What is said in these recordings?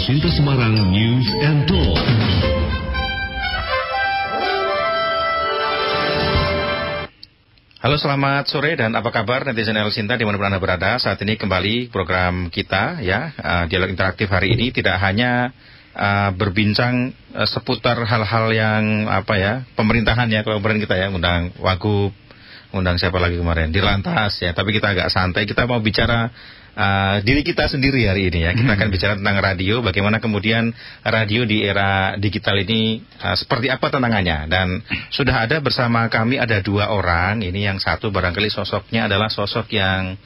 Elsinta Semarang News and Talk. Halo, selamat sore dan apa kabar netizen Elsinta dimanapun Anda berada. Saat ini kembali program kita ya, dialog interaktif hari ini tidak hanya berbincang seputar hal-hal yang pemerintahan ya, kalau kemarin kita ya undang Wagub, undang siapa lagi kemarin, Dirlantas ya, tapi kita agak santai, kita mau bicara diri kita sendiri hari ini ya. Kita akan bicara tentang radio, bagaimana kemudian radio di era digital ini seperti apa tantangannya. Dan sudah ada bersama kami ada dua orang. Ini yang satu barangkali sosoknya adalah sosok yang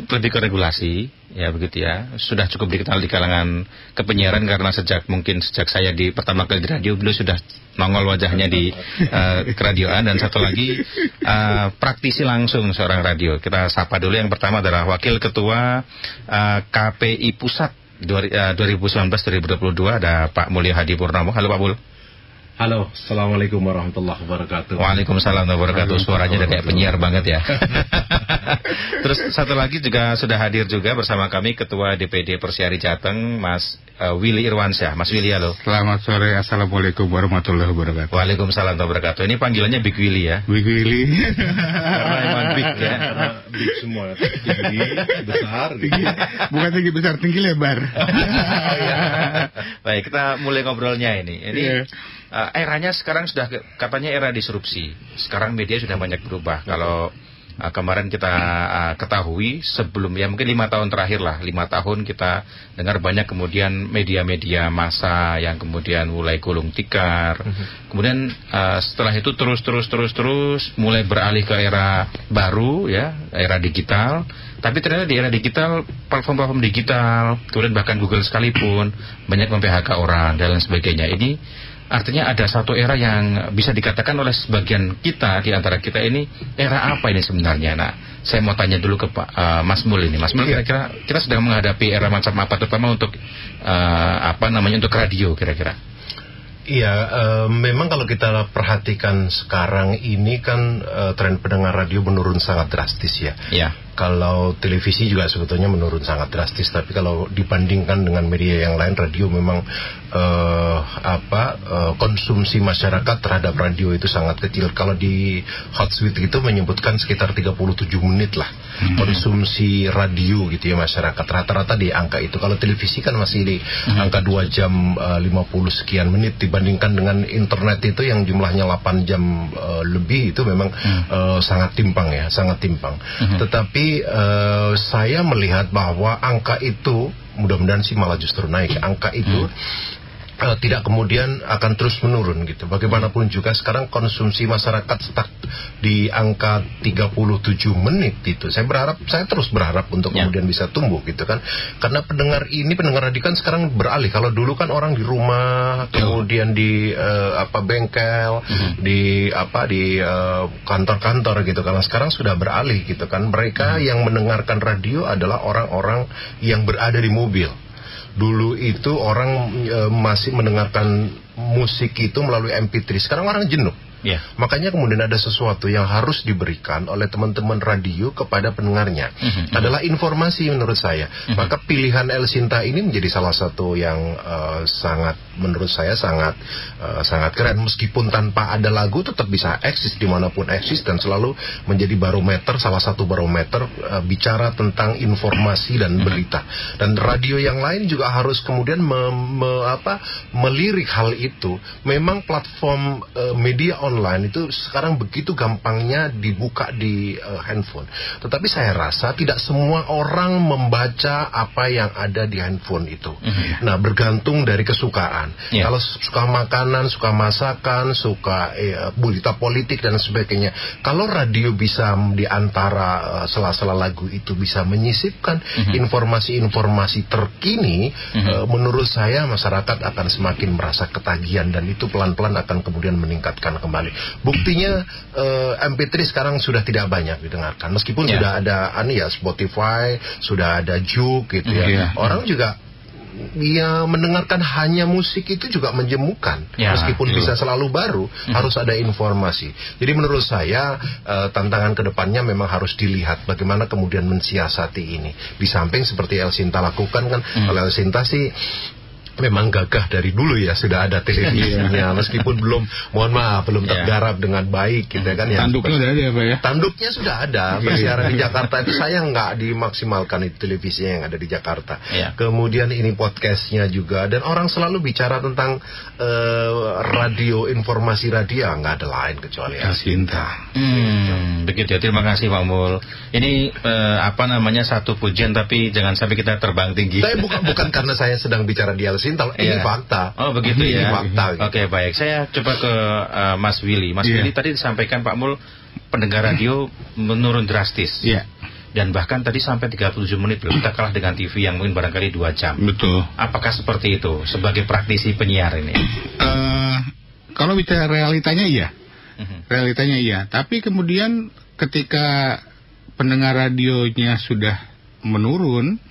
lebih ke regulasi ya, begitu ya. Sudah cukup dikenal di kalangan kepenyiaran karena sejak saya di pertama kali di radio, beliau sudah nongol wajahnya di keradioan. Dan satu lagi praktisi langsung seorang radio. Kita sapa dulu. Yang pertama adalah Wakil Ketua KPI Pusat 2019-2022, ada Pak Mulyo Hadi Purnomo. Halo Pak Mul. Halo, Assalamualaikum warahmatullahi wabarakatuh. Waalaikumsalam warahmatullahi wabarakatuh. Suaranya udah kayak penyiar banget ya. Terus satu lagi juga sudah hadir juga bersama kami Ketua DPD Persiari Jateng, Mas Willy Irwansyah. Mas Willy, halo. Selamat sore, Assalamualaikum warahmatullahi wabarakatuh. Waalaikumsalam warahmatullahi wabarakatuh. Ini panggilannya Big Willy ya. Big Willy. Karena emang big ya. Karena big semua, tinggi, besar gitu. Bukan tinggi besar, tinggi lebar. Baik, kita mulai ngobrolnya ini. Ini eranya sekarang sudah katanya era disrupsi. Sekarang media sudah banyak berubah. Kalau kemarin kita ketahui sebelum ya mungkin 5 tahun terakhir lah, 5 tahun kita dengar banyak kemudian media-media massa yang kemudian mulai gulung tikar. Kemudian setelah itu terus mulai beralih ke era baru ya, era digital. Tapi ternyata di era digital, platform-platform digital, kemudian bahkan Google sekalipun banyak mem-PHK orang dan lain sebagainya. Ini artinya ada satu era yang bisa dikatakan oleh sebagian kita, di antara kita ini, era apa ini sebenarnya? Nah, saya mau tanya dulu ke Pak Mas Mul ini. Mas Mul, kira-kira kita sedang menghadapi era macam apa, terutama untuk untuk radio kira-kira? Iya, memang kalau kita perhatikan sekarang ini kan tren pendengar radio menurun sangat drastis ya. Iya. Kalau televisi juga sebetulnya menurun sangat drastis, tapi kalau dibandingkan dengan media yang lain, radio memang konsumsi masyarakat terhadap radio itu sangat kecil. Kalau di Hotsuite itu menyebutkan sekitar 37 menit lah konsumsi radio gitu ya masyarakat. Rata-rata di angka itu. Kalau televisi kan masih di angka 2 jam 50 sekian menit, dibandingkan dengan internet itu yang jumlahnya 8 jam lebih, itu memang sangat timpang ya, sangat timpang. Tetapi saya melihat bahwa angka itu mudah-mudahan sih malah justru naik. Angka itu tidak kemudian akan terus menurun gitu. Bagaimanapun juga sekarang konsumsi masyarakat stuck di angka 37 menit itu. Saya terus berharap untuk kemudian bisa tumbuh gitu kan. Karena pendengar radio kan sekarang beralih. Kalau dulu kan orang di rumah, kemudian di bengkel, di kantor-kantor gitu. Karena sekarang sudah beralih gitu kan. Mereka yang mendengarkan radio adalah orang-orang yang berada di mobil. Dulu itu orang masih mendengarkan musik itu melalui MP3. Sekarang orang jenuh. Makanya kemudian ada sesuatu yang harus diberikan oleh teman-teman radio kepada pendengarnya. Adalah informasi menurut saya. Maka pilihan Elsinta ini menjadi salah satu yang menurut saya sangat keren. Meskipun tanpa ada lagu tetap bisa eksis dimanapun eksis, dan selalu menjadi barometer, salah satu barometer bicara tentang informasi dan berita. Dan radio yang lain juga harus kemudian melirik hal itu. Memang platform media online itu sekarang begitu gampangnya dibuka di handphone. Tetapi saya rasa tidak semua orang membaca apa yang ada di handphone itu. Nah, bergantung dari kesukaan. Kalau suka makanan, suka masakan, suka berita politik dan sebagainya. Kalau radio bisa di antara sela-sela lagu itu bisa menyisipkan informasi-informasi terkini, menurut saya masyarakat akan semakin merasa ketagihan, dan itu pelan-pelan akan kemudian meningkatkan kembali. Buktinya MP3 sekarang sudah tidak banyak didengarkan, meskipun sudah ada Spotify, sudah ada Juke gitu ya. Orang juga ya mendengarkan hanya musik itu juga menjemukan. Meskipun bisa selalu baru, harus ada informasi. Jadi menurut saya tantangan kedepannya memang harus dilihat bagaimana kemudian mensiasati ini. Di samping seperti El Sinta lakukan kan, kalau El Sinta sih memang gagah dari dulu ya, sudah ada televisinya, meskipun belum, mohon maaf, belum tergarap dengan baik gitu kan ya. Tanduknya sudah ada ya Pak ya? Tanduknya sudah ada, bersiaran di Jakarta itu sayang nggak dimaksimalkan itu televisinya yang ada di Jakarta. Kemudian ini podcastnya juga, dan orang selalu bicara tentang radio, informasi radio, nggak ada lain kecuali El Sinta. Begitu ya, terima kasih Pak Mul. Ini satu pujian, tapi jangan sampai kita terbang tinggi. Saya bukan karena saya sedang bicara di El Sinta, ini fakta. Oh begitu ya. Ini fakta. Oke, baik. Saya coba ke Mas Willy. Mas Willy tadi disampaikan Pak Mul, pendengar radio menurun drastis. Dan bahkan tadi sampai 37 menit loh. Kita kalah dengan TV yang mungkin barangkali 2 jam. Betul. Apakah seperti itu sebagai praktisi penyiar ini? Kalau bicara realitanya iya. Realitanya iya. Tapi kemudian ketika pendengar radionya sudah menurun,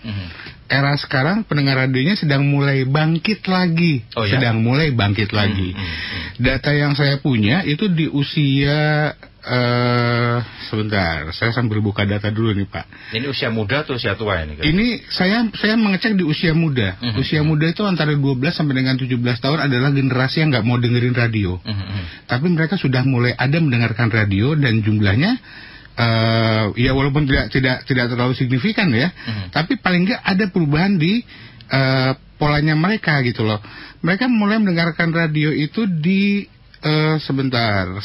era sekarang pendengar radionya sedang mulai bangkit lagi. Sedang mulai bangkit lagi. Data yang saya punya itu di usia sebentar, saya sambil buka data dulu nih Pak. Ini usia muda atau usia tua ini? Ini saya mengecek di usia muda. Usia muda itu antara 12 sampai dengan 17 tahun adalah generasi yang nggak mau dengerin radio. Tapi mereka sudah mulai ada mendengarkan radio, dan jumlahnya ya walaupun tidak terlalu signifikan ya, tapi paling nggak ada perubahan di polanya mereka gitu loh. Mereka mulai mendengarkan radio itu di 1,37%.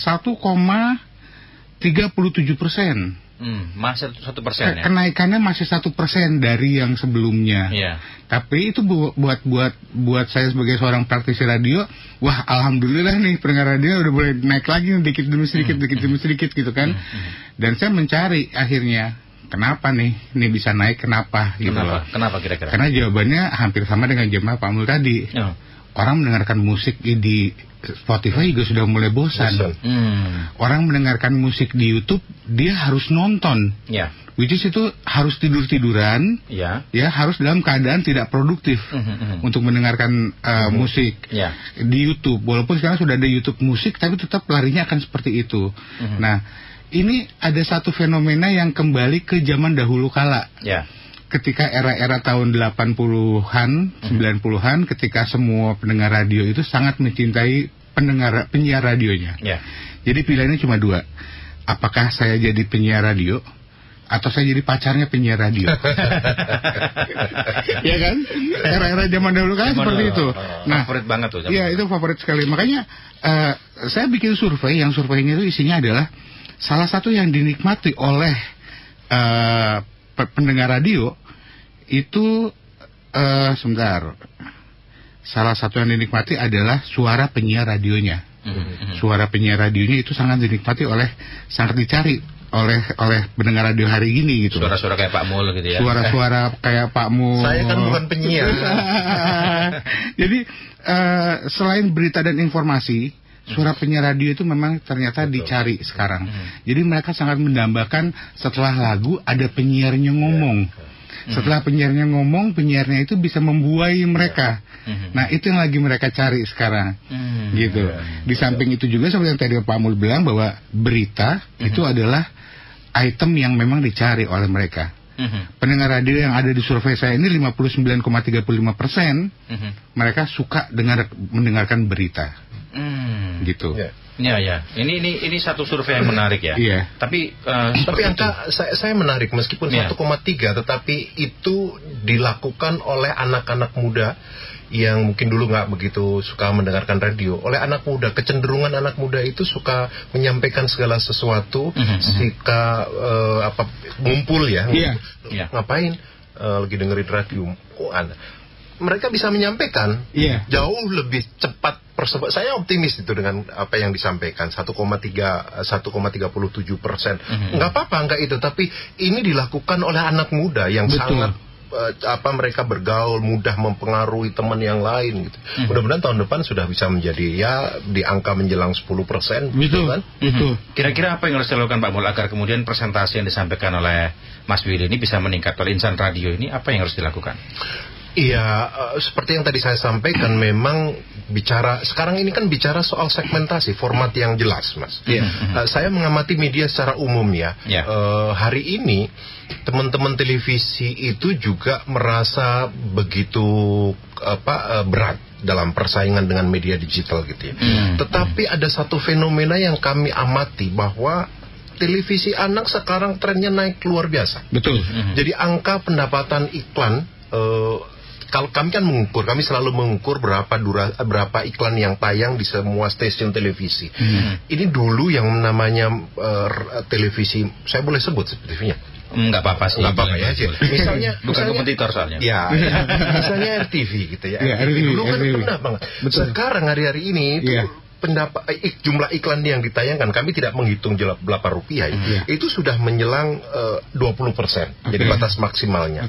Masih 1% ya? Kenaikannya masih 1% dari yang sebelumnya. Tapi itu buat saya sebagai seorang praktisi radio, wah alhamdulillah nih pendengar radio udah boleh naik lagi dikit demi sedikit gitu kan. Dan saya mencari akhirnya kenapa nih ini bisa naik, kenapa gitu loh. Kenapa kira-kira? Karena jawabannya hampir sama dengan jamaah Pak Mul tadi. Orang mendengarkan musik di Spotify juga sudah mulai bosan. Orang mendengarkan musik di YouTube, dia harus nonton. Which is itu harus tidur-tiduran. Ya, harus dalam keadaan tidak produktif untuk mendengarkan musik di YouTube. Walaupun sekarang sudah ada YouTube musik, tapi tetap larinya akan seperti itu. Nah, ini ada satu fenomena yang kembali ke zaman dahulu kala. Ketika era-era tahun 80-an, 90-an, ketika semua pendengar radio itu sangat mencintai penyiar radionya. Jadi pilihannya cuma 2. Apakah saya jadi penyiar radio atau saya jadi pacarnya penyiar radio? Ya kan? Era-era zaman dahulu kan seperti itu. Nah, favorit banget tuh. Iya, itu favorit sekali. Makanya saya bikin survei, yang surveinya itu isinya adalah salah satu yang dinikmati oleh pendengar radio itu salah satu yang dinikmati adalah suara penyiar radionya. Suara penyiar radionya itu sangat dinikmati sangat dicari oleh pendengar radio hari ini gitu. Suara-suara kayak Pak Mul gitu ya. Suara-suara kayak Pak Mul. Saya kan bukan penyiar. Jadi selain berita dan informasi, suara penyiar radio itu memang ternyata dicari sekarang. Jadi mereka sangat mendambakan setelah lagu ada penyiarnya ngomong. Setelah penyiarnya ngomong, penyiarnya itu bisa membuai mereka. Nah, itu yang lagi mereka cari sekarang. Gitu. Di samping itu juga seperti yang tadi Pak Mul bilang, bahwa berita itu adalah item yang memang dicari oleh mereka. Pendengar radio yang ada di survei saya ini 59,35%, mereka suka mendengarkan berita. Gitu. Ya. Ini satu survei yang menarik ya. Tapi angka saya menarik meskipun 1,3, tetapi itu dilakukan oleh anak-anak muda yang mungkin dulu nggak begitu suka mendengarkan radio. Oleh anak muda, kecenderungan anak muda itu suka menyampaikan segala sesuatu, suka ngumpul ya. Ngapain? Lagi dengerin radio. Mereka bisa menyampaikan jauh lebih cepat. Saya optimis itu dengan apa yang disampaikan 1,37%. Nggak apa-apa, nggak itu. Tapi ini dilakukan oleh anak muda yang sangat mereka bergaul, mudah mempengaruhi teman yang lain gitu. Mudah-mudahan tahun depan sudah bisa menjadi di angka menjelang 10%. Betul kan? Kira-kira apa yang harus dilakukan Pak Mul agar kemudian presentasi yang disampaikan oleh Mas Willy ini bisa meningkat? Oleh insan radio ini apa yang harus dilakukan? Iya, seperti yang tadi saya sampaikan, memang sekarang ini kan bicara soal segmentasi, format yang jelas, Mas. Saya mengamati media secara umum ya. Hari ini teman-teman televisi itu juga merasa begitu berat dalam persaingan dengan media digital gitu ya. Tetapi ada satu fenomena yang kami amati, bahwa televisi anak sekarang trennya naik luar biasa. Betul. Jadi angka pendapatan iklan, kalau kami kan kami selalu mengukur berapa iklan yang tayang di semua stasiun televisi. Ini dulu yang namanya televisi, saya boleh sebut TV-nya? Enggak apa-apa sih. Enggak apa-apa ya. Misalnya bukan kompetitor soalnya. Ya. Misalnya RTV gitu ya. RTV dulu kan pernah banget. Sekarang hari-hari ini jumlah iklan yang ditayangkan, kami tidak menghitung berapa rupiah, itu sudah menjelang 20%, jadi batas maksimalnya.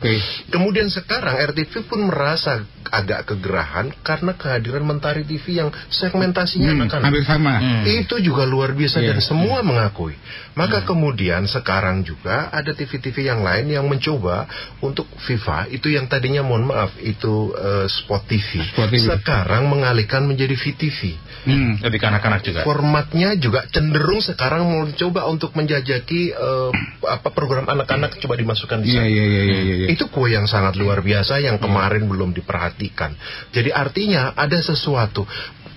Kemudian sekarang RTV pun merasa agak kegerahan karena kehadiran Mentari TV yang segmentasinya hampir sama. Itu juga luar biasa dan semua mengakui. Maka kemudian sekarang juga ada TV-TV yang lain yang mencoba untuk Viva, itu yang tadinya mohon maaf itu Sport TV, sekarang mengalihkan menjadi VTV. Lebih ke anak-anak juga. Formatnya juga cenderung sekarang mau coba untuk menjajaki program anak-anak, coba dimasukkan di sana. Itu kue yang sangat luar biasa yang kemarin belum diperhatikan. Jadi artinya ada sesuatu.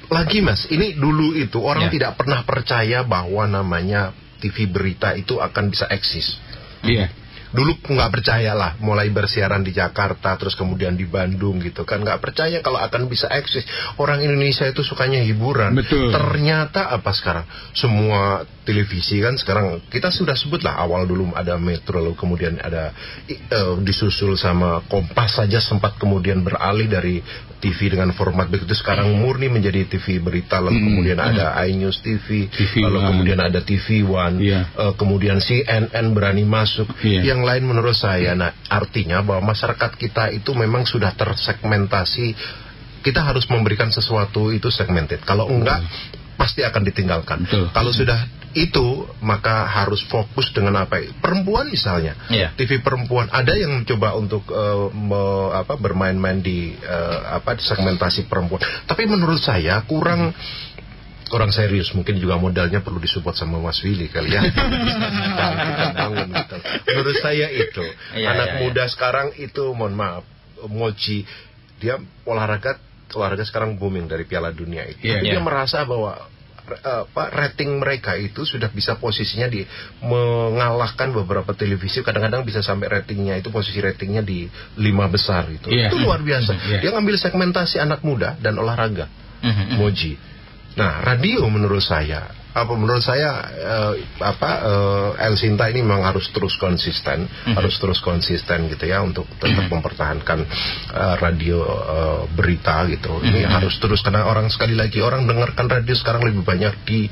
Lagi Mas, ini dulu itu orang tidak pernah percaya bahwa namanya TV berita itu akan bisa eksis. Dulu nggak percaya lah, mulai bersiaran di Jakarta, terus kemudian di Bandung gitu kan, nggak percaya kalau akan bisa eksis. Orang Indonesia itu sukanya hiburan. Ternyata apa sekarang? Semua televisi kan sekarang, kita sudah sebut lah, awal dulu ada Metro, lalu kemudian ada disusul sama Kompas saja, sempat kemudian beralih dari TV dengan format begitu, sekarang murni menjadi TV berita, lalu kemudian ada iNews TV, lalu kemudian ada TV One, kemudian CNN berani masuk. Yang lain menurut saya, nah artinya bahwa masyarakat kita itu memang sudah tersegmentasi. Kita harus memberikan sesuatu itu segmented. Kalau enggak, pasti akan ditinggalkan. Kalau sudah itu, maka harus fokus dengan perempuan misalnya. TV perempuan ada yang mencoba untuk bermain-main di segmentasi perempuan. Tapi menurut saya kurang serius, mungkin juga modalnya perlu disupport sama Mas Willy kali ya. Kita bangun gitu. Menurut saya itu anak muda sekarang itu, mohon maaf, Moji, dia olahraga sekarang booming dari Piala Dunia itu. Dia merasa bahwa rating mereka itu sudah bisa posisinya mengalahkan beberapa televisi, kadang-kadang bisa sampai posisi ratingnya di 5 besar itu. Itu luar biasa. Dia ngambil segmentasi anak muda dan olahraga. Moji. Nah, radio menurut saya El Sinta ini memang harus terus konsisten gitu ya, untuk tetap mempertahankan radio berita gitu. Ini harus terus, karena sekali lagi orang dengarkan radio sekarang lebih banyak di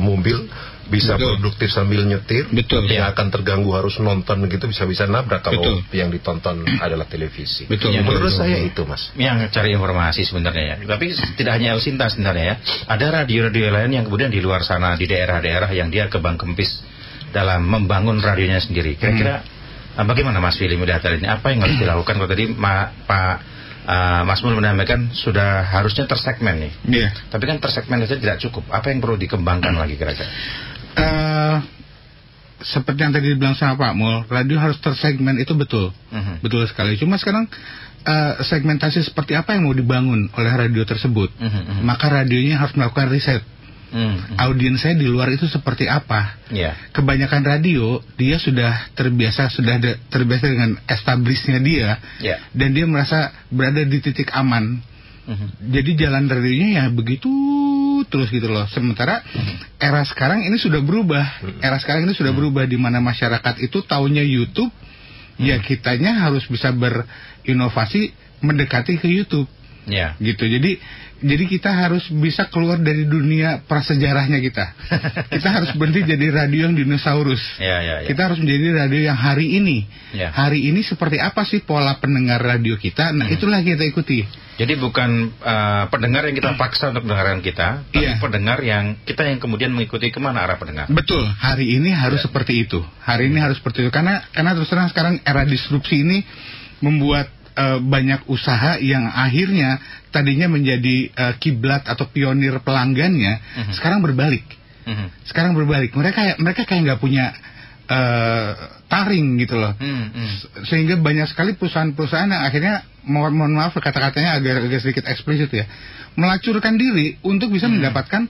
mobil, bisa produktif sambil nyetir. Yang akan terganggu harus nonton gitu, bisa-bisa nabrak kalau yang ditonton adalah televisi. Menurut saya itu, Mas. Yang cari informasi sebenarnya ya. Tapi tidak hanya El Sinta sebenarnya ya. Ada radio-radio lain yang kemudian di luar sana, di daerah-daerah yang dia kebang-kempis dalam membangun radionya sendiri. Kira-kira bagaimana Mas Willy melihat hal ini? Apa yang harus dilakukan? Kalau tadi Pak Mas Mul menyampaikan sudah harusnya tersegmen nih. Tapi kan tersegmen saja tidak cukup. Apa yang perlu dikembangkan lagi kira-kira? Seperti yang tadi dibilang sama Pak Mul, radio harus tersegmen, itu betul. Betul sekali. Cuma sekarang segmentasi seperti apa yang mau dibangun oleh radio tersebut? Maka radionya harus melakukan riset. Audiensnya di luar itu seperti apa? Kebanyakan radio dia sudah terbiasa dengan establishnya dia, dan dia merasa berada di titik aman. Jadi jalan radionya ya begitu terus gitu loh. Sementara era sekarang ini sudah berubah. Di mana masyarakat itu taunya YouTube, ya kitanya harus bisa berinovasi mendekati ke YouTube. Gitu. Jadi kita harus bisa keluar dari dunia prasejarahnya kita. Kita harus berhenti jadi radio yang dinosaurus. Kita harus menjadi radio yang hari ini. Hari ini seperti apa sih pola pendengar radio kita? Nah, itulah kita ikuti. Jadi bukan pendengar yang kita paksa untuk mendengarkan kita, tapi pendengar yang kita yang kemudian mengikuti kemana arah pendengar. Betul. Hari ini harus seperti itu. Hari ini harus seperti itu. Karena terus terang sekarang era disrupsi ini membuat banyak usaha yang akhirnya tadinya menjadi kiblat atau pionir pelanggannya, sekarang berbalik. Sekarang berbalik. Mereka kayak nggak punya taring gitu loh. Sehingga banyak sekali perusahaan-perusahaan yang akhirnya, mohon maaf kata-katanya agak sedikit eksplisit ya, melacurkan diri untuk bisa mendapatkan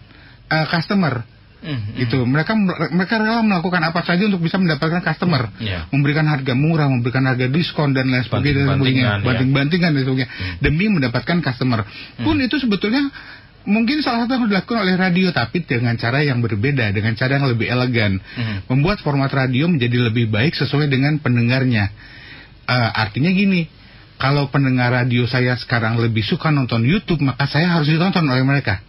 customer. Gitu. Mereka rela melakukan apa saja untuk bisa mendapatkan customer. Memberikan harga murah, memberikan harga diskon dan lain sebagainya, banting-bantingan dan sebagainya, demi mendapatkan customer. Pun itu sebetulnya mungkin salah satu yang dilakukan oleh radio, tapi dengan cara yang berbeda, dengan cara yang lebih elegan, membuat format radio menjadi lebih baik sesuai dengan pendengarnya. Artinya gini, kalau pendengar radio saya sekarang lebih suka nonton YouTube, maka saya harus ditonton oleh mereka.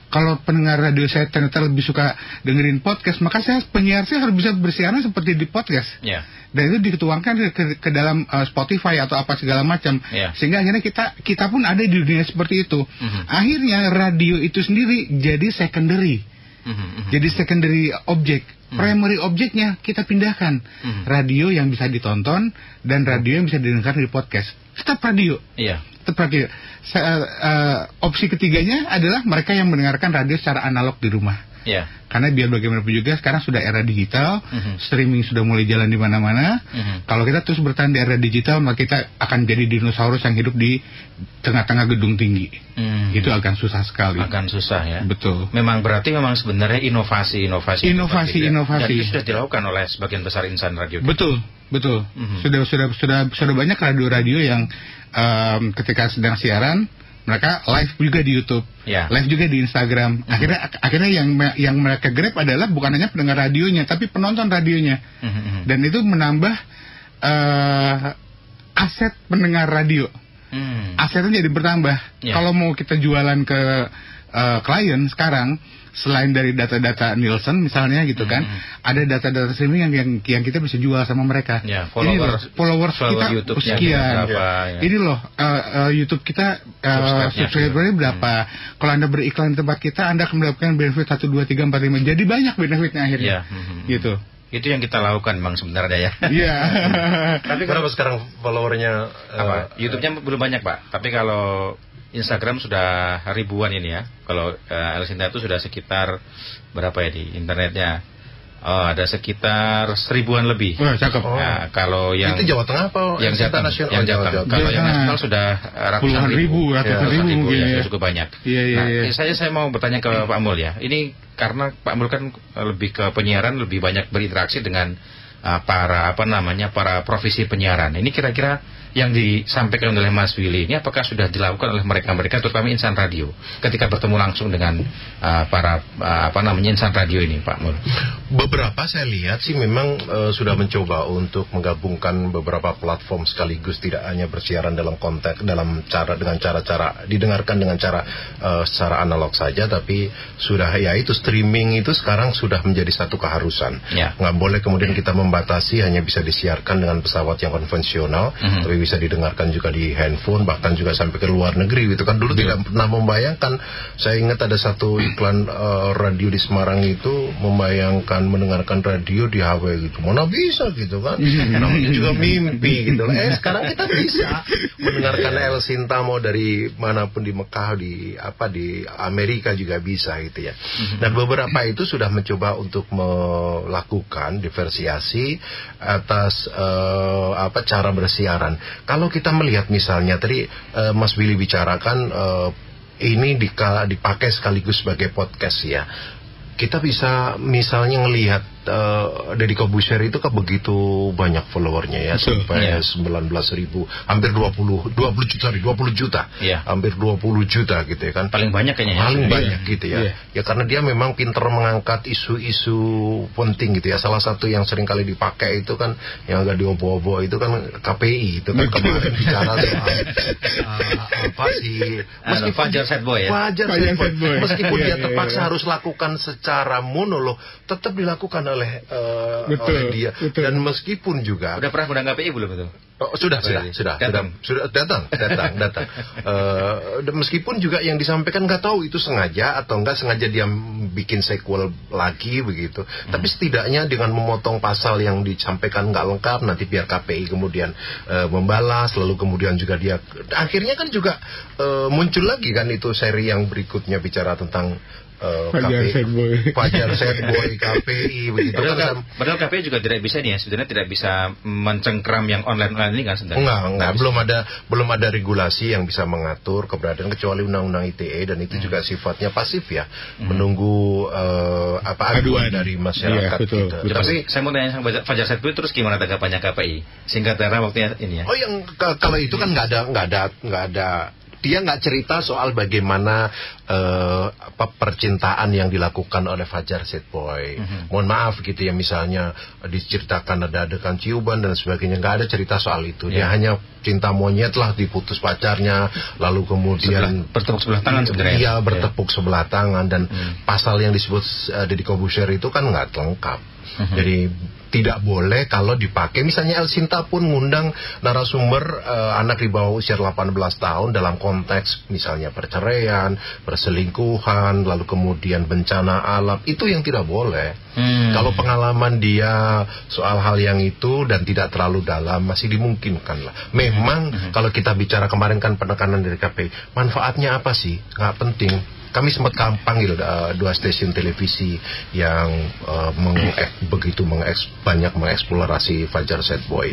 Kalau pendengar radio saya ternyata lebih suka dengerin podcast, maka penyiar saya harus bisa bersiaran seperti di podcast. Dan itu dituangkan ke dalam Spotify atau apa segala macam. Sehingga akhirnya kita pun ada di dunia seperti itu. Akhirnya radio itu sendiri jadi secondary. Jadi secondary objek. Primary objeknya kita pindahkan. Radio yang bisa ditonton dan radio yang bisa didengar di podcast. Tetap radio. Terakhir, opsi ketiganya adalah mereka yang mendengarkan radio secara analog di rumah. Karena biar bagaimanapun juga sekarang sudah era digital, streaming sudah mulai jalan di mana-mana. Kalau kita terus bertahan di era digital, maka kita akan jadi dinosaurus yang hidup di tengah-tengah gedung tinggi. Itu akan susah sekali. Akan susah ya. Betul. Memang sebenarnya inovasi. Dan itu sudah dilakukan oleh sebagian besar insan radio. Betul. Sudah banyak radio-radio yang ketika sedang siaran mereka live juga di YouTube, live juga di Instagram. Akhirnya yang mereka grab adalah bukan hanya pendengar radionya, tapi penonton radionya. Dan itu menambah aset pendengar radio. Asetnya jadi bertambah. Kalau mau kita jualan ke klien sekarang, selain dari data-data Nielsen misalnya gitu kan, ada data-data streaming yang kita bisa jual sama mereka. Followers kita sekian. Ini loh YouTube kita subscribernya berapa. Kalau Anda beriklan di tempat kita, Anda akan mendapatkan benefit 1, 2, 3, 4, 5. Jadi banyak benefitnya akhirnya. Gitu. Itu yang kita lakukan Bang sebenarnya ya. Tapi berapa sekarang followernya? YouTube-nya belum banyak Pak. Tapi kalau Instagram sudah ribuan ini ya. Kalau El Sinta itu sudah sekitar berapa ya di internetnya? Ada sekitar 1000-an lebih. Cakep. Nah, kalau yang itu Jawa Tengah apa? Yang Jateng. Kalau yang nasional sudah ratusan ribu ya, cukup banyak. Saya mau bertanya ke Pak Mul ya. Ini karena Pak Mul kan lebih ke penyiaran, lebih banyak berinteraksi dengan para profesi penyiaran. Ini kira-kira yang disampaikan oleh Mas Willy ini apakah sudah dilakukan oleh mereka terutama insan radio ketika bertemu langsung dengan para insan radio ini Pak Mul? Beberapa saya lihat sih memang sudah mencoba untuk menggabungkan beberapa platform sekaligus, tidak hanya bersiaran dengan cara didengarkan dengan cara secara analog saja, tapi sudah itu streaming itu sekarang sudah menjadi satu keharusan. Nggak boleh kemudian kita membatasi hanya bisa disiarkan dengan pesawat yang konvensional, tapi bisa didengarkan juga di handphone, bahkan juga sampai ke luar negeri gitu kan. Dulu tidak pernah membayangkan. Saya ingat ada satu iklan radio di Semarang itu membayangkan mendengarkan radio di Hawaii gitu. Mana bisa gitu kan. Namanya juga mimpi gitu. Sekarang kita bisa mendengarkan El Sinta mau dari manapun di Mekah, di Amerika juga bisa gitu ya. Nah, beberapa itu sudah mencoba untuk melakukan diversiasi atas cara bersiaran. Kalau kita melihat misalnya tadi Mas Willy bicarakan ini dipakai sekaligus sebagai podcast ya. Kita bisa misalnya ngelihat Deddy Corbuzier itu kan begitu banyak followernya ya, sampai 19.000, hampir 20 juta, hampir 20 juta gitu ya kan. Paling banyak kayaknya. Paling banyak gitu ya. Ya karena dia memang pinter mengangkat isu-isu penting gitu ya. Salah satu yang sering kali dipakai itu kan yang agak diobo-obo itu kan KPI itu kan kemarin bicara soal Fajar Sad Boy ya. Meskipun dia terpaksa harus lakukan secara monolog, tetap dilakukan oleh dia. Dan meskipun juga udah pernah undang KPI belum itu? Oh, sudah datang. Meskipun juga yang disampaikan nggak tahu itu sengaja atau nggak sengaja dia bikin sequel lagi begitu. Tapi setidaknya dengan memotong pasal yang disampaikan nggak lengkap, nanti biar KPI kemudian membalas, lalu kemudian juga dia akhirnya kan juga muncul lagi kan itu seri yang berikutnya bicara tentang Fajar Sad Boy KPI begitu. Padahal KPI juga tidak bisa nih ya, sebenarnya tidak bisa mencengkram yang online ini kan sebenarnya. Enggak, belum ada regulasi yang bisa mengatur keberadaan kecuali undang-undang ITE, dan itu juga sifatnya pasif ya, menunggu aduan dari masyarakat. Iya, betul. Tapi saya mau tanya sama Fajar Sad Boy, terus gimana tanggapannya KPI? Singkat karena waktunya ini ya. Oh, yang kalau itu kan nggak ada. Dia nggak cerita soal bagaimana percintaan yang dilakukan oleh Fajar Sad Boy. Mohon maaf gitu ya, misalnya diceritakan ada adegan ciuman dan sebagainya, nggak ada cerita soal itu. Dia hanya cinta monyet lah, diputus pacarnya, lalu kemudian bertepuk sebelah tangan sebenarnya. Iya, bertepuk sebelah tangan, dan pasal yang disebut Deddy Corbuzier itu kan nggak lengkap. Jadi tidak boleh kalau dipakai. Misalnya El Sinta pun ngundang narasumber anak di bawah usia 18 tahun dalam konteks misalnya perceraian, perselingkuhan, lalu kemudian bencana alam. Itu yang tidak boleh. Kalau pengalaman dia soal hal yang itu dan tidak terlalu dalam, masih dimungkinkan lah. Memang kalau kita bicara kemarin kan penekanan dari KPI, manfaatnya apa sih? Nggak penting. Kami sempat panggil 2 stasiun televisi yang begitu banyak mengeksplorasi Fajar Sad Boy.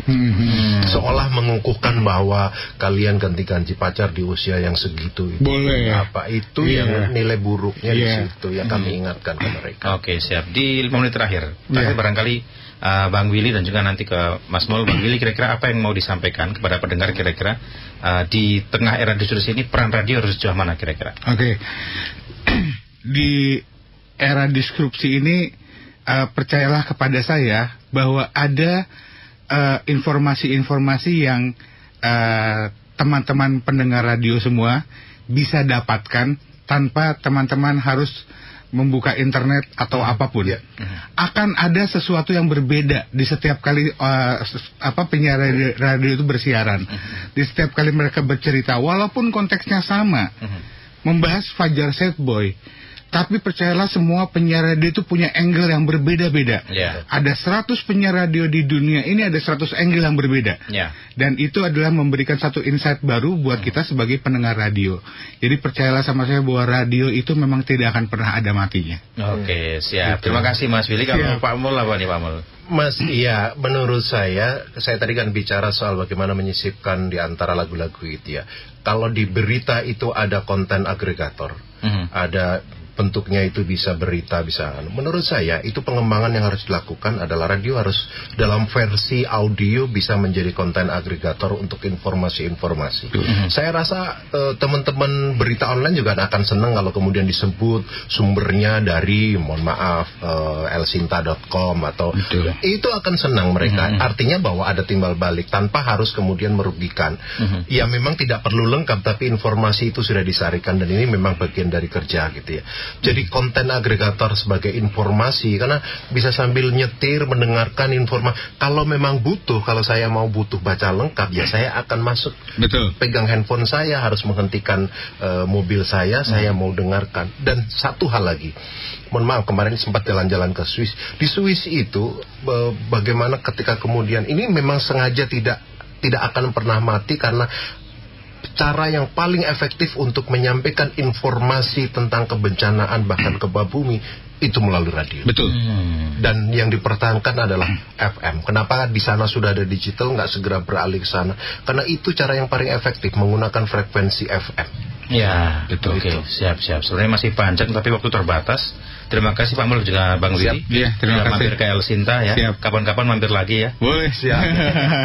Seolah mengukuhkan bahwa kalian ganti-ganti pacar di usia yang segitu itu. Boleh. Apa itu yang nilai buruknya di situ yang kami ingatkan ke mereka. Oke, siap. Di 5 menit terakhir. Barangkali Bang Willy dan juga nanti ke Mas Mul. Bang Willy, kira-kira apa yang mau disampaikan kepada pendengar kira-kira di tengah era diskursi ini, peran radio harus sejauh mana kira-kira? Oke. Di era disrupsi ini percayalah kepada saya bahwa ada informasi-informasi yang teman-teman pendengar radio semua bisa dapatkan tanpa teman-teman harus membuka internet atau apapun. Akan ada sesuatu yang berbeda di setiap kali penyiar radio itu bersiaran. Di setiap kali mereka bercerita, walaupun konteksnya sama, membahas Fajar Sad Boy, tapi percayalah semua penyiar radio itu punya angle yang berbeda-beda. Ada 100 penyiar radio di dunia ini, ada 100 angle yang berbeda. Dan itu adalah memberikan satu insight baru buat kita sebagai pendengar radio. Jadi percayalah sama saya bahwa radio itu memang tidak akan pernah ada matinya. Oke, siap. Terima kasih Mas Willy. Kalau Pak Mul apa nih Pak Mul? Mas, iya, menurut saya tadi kan bicara soal bagaimana menyisipkan di antara lagu-lagu itu ya. Kalau di berita itu ada konten agregator, ada bentuknya itu bisa berita, bisa. Menurut saya itu pengembangan yang harus dilakukan adalah radio harus dalam versi audio bisa menjadi konten agregator untuk informasi-informasi. Saya rasa teman-teman berita online juga akan senang kalau kemudian disebut sumbernya dari, mohon maaf, elsinta.com atau itu akan senang mereka. Artinya bahwa ada timbal balik tanpa harus kemudian merugikan. Ya memang tidak perlu lengkap, tapi informasi itu sudah disarikan dan ini memang bagian dari kerja gitu ya. Jadi konten agregator sebagai informasi, karena bisa sambil nyetir mendengarkan informasi. Kalau memang butuh, kalau saya mau butuh baca lengkap, ya saya akan masuk. Pegang handphone saya, harus menghentikan mobil saya mau dengarkan. Dan satu hal lagi, mohon maaf, kemarin sempat jalan-jalan ke Swiss. Di Swiss itu bagaimana ketika kemudian ini memang sengaja tidak akan pernah mati, karena cara yang paling efektif untuk menyampaikan informasi tentang kebencanaan bahkan gempa bumi itu melalui radio. Dan yang dipertahankan adalah FM. Kenapa di sana sudah ada digital nggak segera beralih ke sana? Karena itu cara yang paling efektif, menggunakan frekuensi FM. Ya, betul. Oke, siap. Sebenarnya masih panjang tapi waktu terbatas. Terima kasih Pak Mul, juga Bang Willy. Terima kasih. Mampir ke El Sinta ya. Kapan-kapan mampir lagi ya. Boleh. Siap.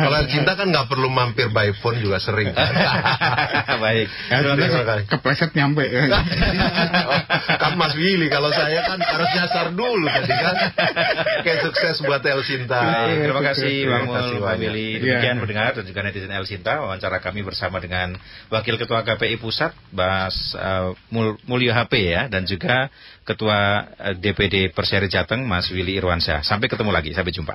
Kalau El Sinta kan nggak perlu mampir by phone juga sering. Baik. Terima kasih. Kepleset nyampe. Kan Mas Willy, kalau saya kan harus nyasar dulu tadi kan. Oke, sukses buat El Sinta. Terima kasih Bang Mul, Bang Willy. Demikian pendengar dan juga netizen El Sinta, wawancara kami bersama dengan Wakil Ketua KPI Pusat, Mas Mulyo HP ya, dan juga Ketua DPD Perseri Jateng, Mas Willy Irwansyah. Sampai ketemu lagi, sampai jumpa.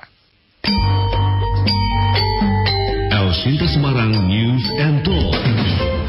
El Sinta Semarang News and Talk.